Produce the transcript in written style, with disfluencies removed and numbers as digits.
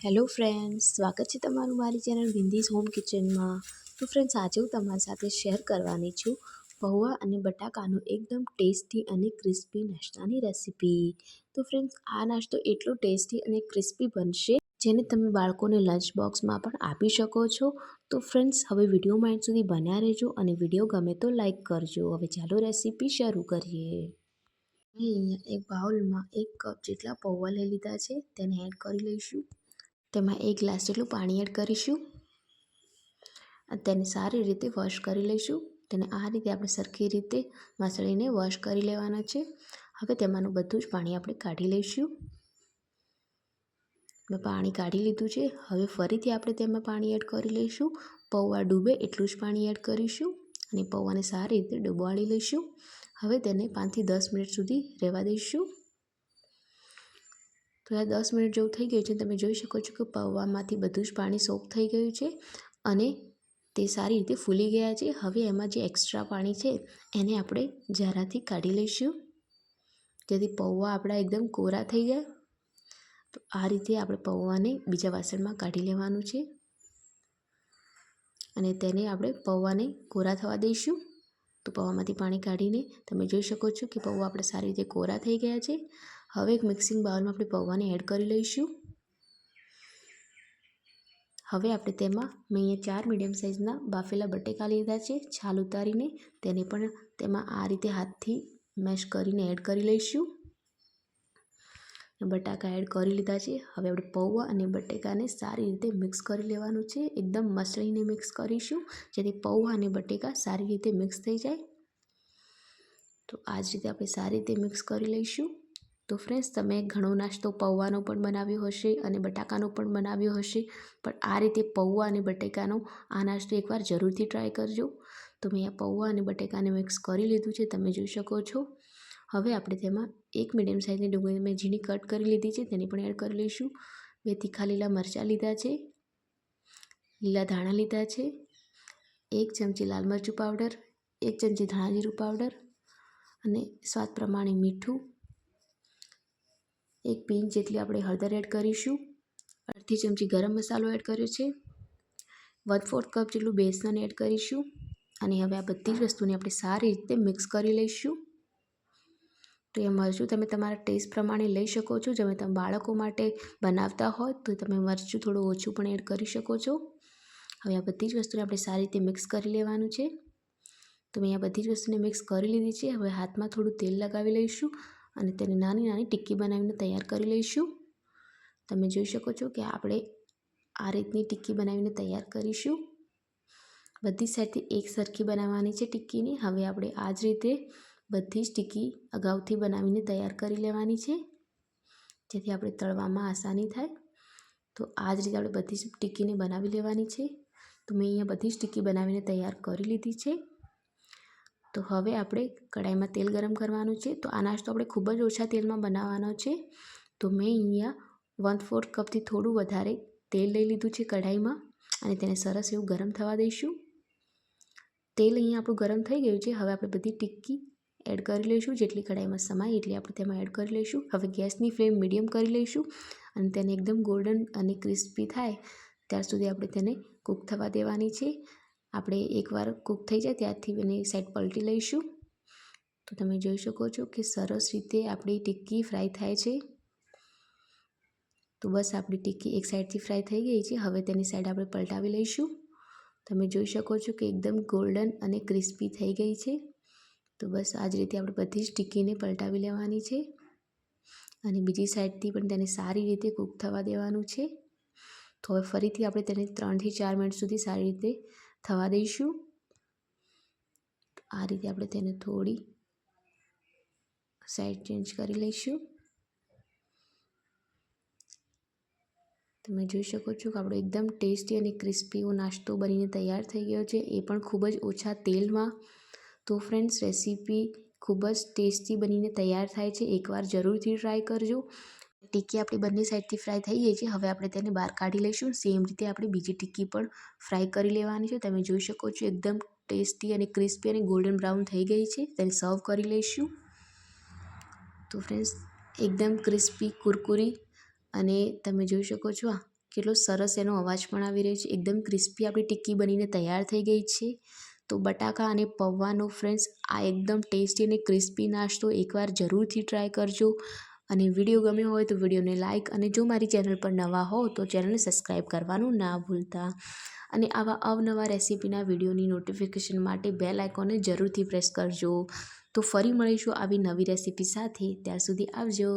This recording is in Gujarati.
હેલો ફ્રેન્ડ્સ, સ્વાગત છે તમારું મારી ચેનલ વિંધીઝ હોમ કિચનમાં. તો ફ્રેન્ડ્સ, આજે હું તમારી સાથે શેર કરવાની છું પૌવા અને બટાકાનું એકદમ ટેસ્ટી અને ક્રિસ્પી નાસ્તાની રેસીપી. તો ફ્રેન્ડ્સ, આ નાસ્તો એટલો ટેસ્ટી અને ક્રિસ્પી બનશે જેને તમે બાળકોને લંચ બોક્સમાં પણ આપી શકો છો. તો ફ્રેન્ડ્સ, હવે વિડીયોમાં એન્ડ સુધી બન્યા રહેજો અને વિડીયો ગમે તો લાઈક કરજો. હવે ચાલો રેસીપી શરૂ કરીએ. અહીંયા એક બાઉલમાં 1 કપ જેટલા પૌવા લઈ લીધા છે, તેને એડ કરી લઈશું. તેમાં 1 ગ્લાસ જેટલું પાણી એડ કરીશું અને તેને સારી રીતે વોશ કરી લઈશું. તેને આ રીતે આપણે સરખી રીતે મસળીને વોશ કરી લેવાના છે. હવે તેમાંનું બધું જ પાણી આપણે કાઢી લઈશું. મેં પાણી કાઢી લીધું છે. હવે ફરીથી આપણે તેમાં પાણી એડ કરી લઈશું. પૌવા ડૂબે એટલું જ પાણી એડ કરીશું અને પૌવાને સારી રીતે ડુબાડી લઈશું. હવે તેને 5 થી 10 મિનિટ સુધી રહેવા દઈશું. તો આ 10 મિનિટ જેવું થઈ ગયું છે. તમે જોઈ શકો છો કે પૌવામાંથી બધું જ પાણી સોક થઈ ગયું છે અને તે સારી રીતે ફૂલી ગયા છે. હવે એમાં જે એક્સ્ટ્રા પાણી છે એને આપણે જરાથી કાઢી લઈશું, જેથી પૌવા આપણા એકદમ કોરા થઈ જાય. તો આ રીતે આપણે પૌવાને બીજા વાસણમાં કાઢી લેવાનું છે અને તેને આપણે પૌવાને કોરા થવા દઈશું. તો પૌવામાંથી પાણી કાઢીને તમે જોઈ શકો છો કે પૌવા આપણે સારી રીતે કોરા થઈ ગયા છે. હવે એક મિક્સિંગ બાઉલમાં આપણે પૌવાને એડ કરી લઈશું. હવે આપણે તેમાં મેં અહીંયા 4 મીડિયમ સાઇઝના બાફેલા બટેકા લીધા છે, છાલ ઉતારીને તેને પણ તેમાં આ રીતે હાથથી મેશ કરીને એડ કરી લઈશું. બટાકા એડ કરી લીધા છે. હવે આપણે પૌવા અને બટેકાને સારી રીતે મિક્સ કરી લેવાનું છે. એકદમ મસળીને મિક્સ કરીશું, જેથી પૌવા અને બટેકા સારી રીતે મિક્સ થઈ જાય. તો આ જ રીતે આપણે સારી રીતે મિક્સ કરી લઈશું. તો ફ્રેન્ડ્સ, તમે ઘણો નાસ્તો પૌવાનો પણ બનાવ્યો હશે અને બટાકાનો પણ બનાવ્યો હશે, પણ આ રીતે પૌવા અને બટેકાનો આ નાસ્તો એકવાર જરૂરથી ટ્રાય કરજો. તો મેં આ પૌવા અને બટેકાને મિક્સ કરી લીધું છે, તમે જોઈ શકો છો. હવે આપણે તેમાં 1 મીડિયમ સાઇઝની ડુંગળી મેં ઝીણી કટ કરી લીધી છે, તેને પણ એડ કરી લઈશું. 2 તીખા લીલા મરચાં લીધા છે, લીલા ધાણા લીધા છે, 1 ચમચી લાલ મરચું પાવડર, 1 ચમચી ધાણા જીરું પાવડર અને સ્વાદ પ્રમાણે મીઠું, 1 પિંચ જેટલી આપણે હળદર એડ કરીશું. અડધી ચમચી ગરમ મસાલો એડ કર્યો છે. 1/4 કપ જેટલું બેસન એડ કરીશું અને હવે આ બધી જ વસ્તુને આપણે સારી રીતે મિક્સ કરી લઈશું. તો એ મરચું તમે તમારા ટેસ્ટ પ્રમાણે લઈ શકો છો. જો તમે બાળકો માટે બનાવતા હોય તો તમે મરચું થોડું ઓછું પણ એડ કરી શકો છો. હવે આ બધી જ વસ્તુને આપણે સારી રીતે મિક્સ કરી લેવાનું છે. તો મેં આ બધી જ વસ્તુને મિક્સ કરી લીધી છે. હવે હાથમાં થોડું તેલ લગાવી લઈશું અને તેને નાની નાની ટિક્કી બનાવીને તૈયાર કરી લઈશું. તમે જોઈ શકો છો કે આપણે આ રીતની ટિક્કી બનાવીને તૈયાર કરીશું. બધી સાઈડથી એક સરખી બનાવવાની છે ટિક્કીની. હવે આપણે આ જ રીતે બધી જ ટિક્કી અગાઉથી બનાવીને તૈયાર કરી લેવાની છે, જેથી આપણે તળવામાં આસાની થાય. તો આ જ રીતે આપણે બધી જ ટિક્કીને બનાવી લેવાની છે. તો મેં અહીંયા બધી જ ટિક્કી બનાવીને તૈયાર કરી લીધી છે. તો હવે આપણે કઢાઈમાં તેલ ગરમ કરવાનું છે. તો આ નાસ્તો આપણે ખૂબ જ ઓછા તેલમાં બનાવવાનો છે. તો મેં અહીંયા 1/4 કપથી થોડું વધારે તેલ લઈ લીધું છે કઢાઈમાં અને તેને સરસ એવું ગરમ થવા દઈશું. તેલ અહીંયા આપણું ગરમ થઈ ગયું છે. હવે આપણે બધી ટિક્કી એડ કરી લઈશું. જેટલી કઢાઈમાં સમાય એટલી આપણે તેમાં એડ કરી લઈશું. હવે ગેસની ફ્લેમ મીડિયમ કરી લઈશું અને તેને એકદમ ગોલ્ડન અને ક્રિસ્પી થાય ત્યાર સુધી આપણે તેને કૂક થવા દેવાની છે. આપણે એકવાર કૂક થઈ જાય ત્યારથી એની સાઈડ પલટી લઈશું. તો તમે જોઈ શકો છો કે સરસ રીતે આપણી ટિક્કી ફ્રાય થાય છે. તો બસ આપણી ટિક્કી એક સાઈડથી ફ્રાય થઈ ગઈ છે. હવે તેની સાઈડ આપણે પલટાવી લઈશું. તમે જોઈ શકો છો કે એકદમ ગોલ્ડન અને ક્રિસ્પી થઈ ગઈ છે. તો બસ આ જ રીતે આપણે બધી જ ટિક્કીને પલટાવી લેવાની છે અને બીજી સાઈડથી પણ તેને સારી રીતે કૂક થવા દેવાનું છે. તો હવે ફરીથી આપણે તેને 3 થી 4 મિનિટ સુધી સારી રીતે થવા દઈશું. આ રીતે આપણે તેને થોડી સાઈડ ચેન્જ કરી લઈશું. તમે જોઈ શકો છો કે આપણો એકદમ ટેસ્ટી અને ક્રિસ્પી એવો નાસ્તો બનીને તૈયાર થઈ ગયો છે, એ પણ ખૂબ જ ઓછા તેલમાં. તો ફ્રેન્ડ્સ, રેસીપી ખૂબ જ ટેસ્ટી બનીને તૈયાર થાય છે. એકવાર જરૂરથી ટ્રાય કરજો. ટિક્કી આપણી બંને સાઈડથી ફ્રાય થઈ ગઈ છે. હવે આપણે તેને બહાર કાઢી લઈશું. સેમ રીતે આપણે બીજી ટિક્કી પણ ફ્રાય કરી લેવાની છે. તમે જોઈ શકો છો એકદમ ટેસ્ટી અને ક્રિસ્પી અને ગોલ્ડન બ્રાઉન થઈ ગઈ છે. તેને સર્વ કરી લઈશું. તો ફ્રેન્ડ્સ, એકદમ ક્રિસ્પી કુરકુરી અને તમે જોઈ શકો છો કેટલો સરસ એનો અવાજ પણ આવી રહ્યો છે. એકદમ ક્રિસ્પી આપણી ટિક્કી બનીને તૈયાર થઈ ગઈ છે. તો બટાકા અને પૌવાનો ફ્રેન્ડ્સ આ એકદમ ટેસ્ટી અને ક્રિસ્પી નાસ્તો એકવાર જરૂરથી ટ્રાય કરજો. અને વિડીયો ગમ્યો હોય તો વિડીયોને લાઇક, અને જો મારી ચેનલ પર નવા હો તો ચેનલને સબસ્ક્રાઈબ કરવાનું ના ભૂલતા. અને આવા અવનવા રેસીપીના વિડીયોની નોટિફિકેશન માટે બેલ આઇકોનને જરૂરથી પ્રેસ કરજો. તો ફરી મળીશું આવી નવી રેસીપી સાથે. ત્યાં સુધી આવજો.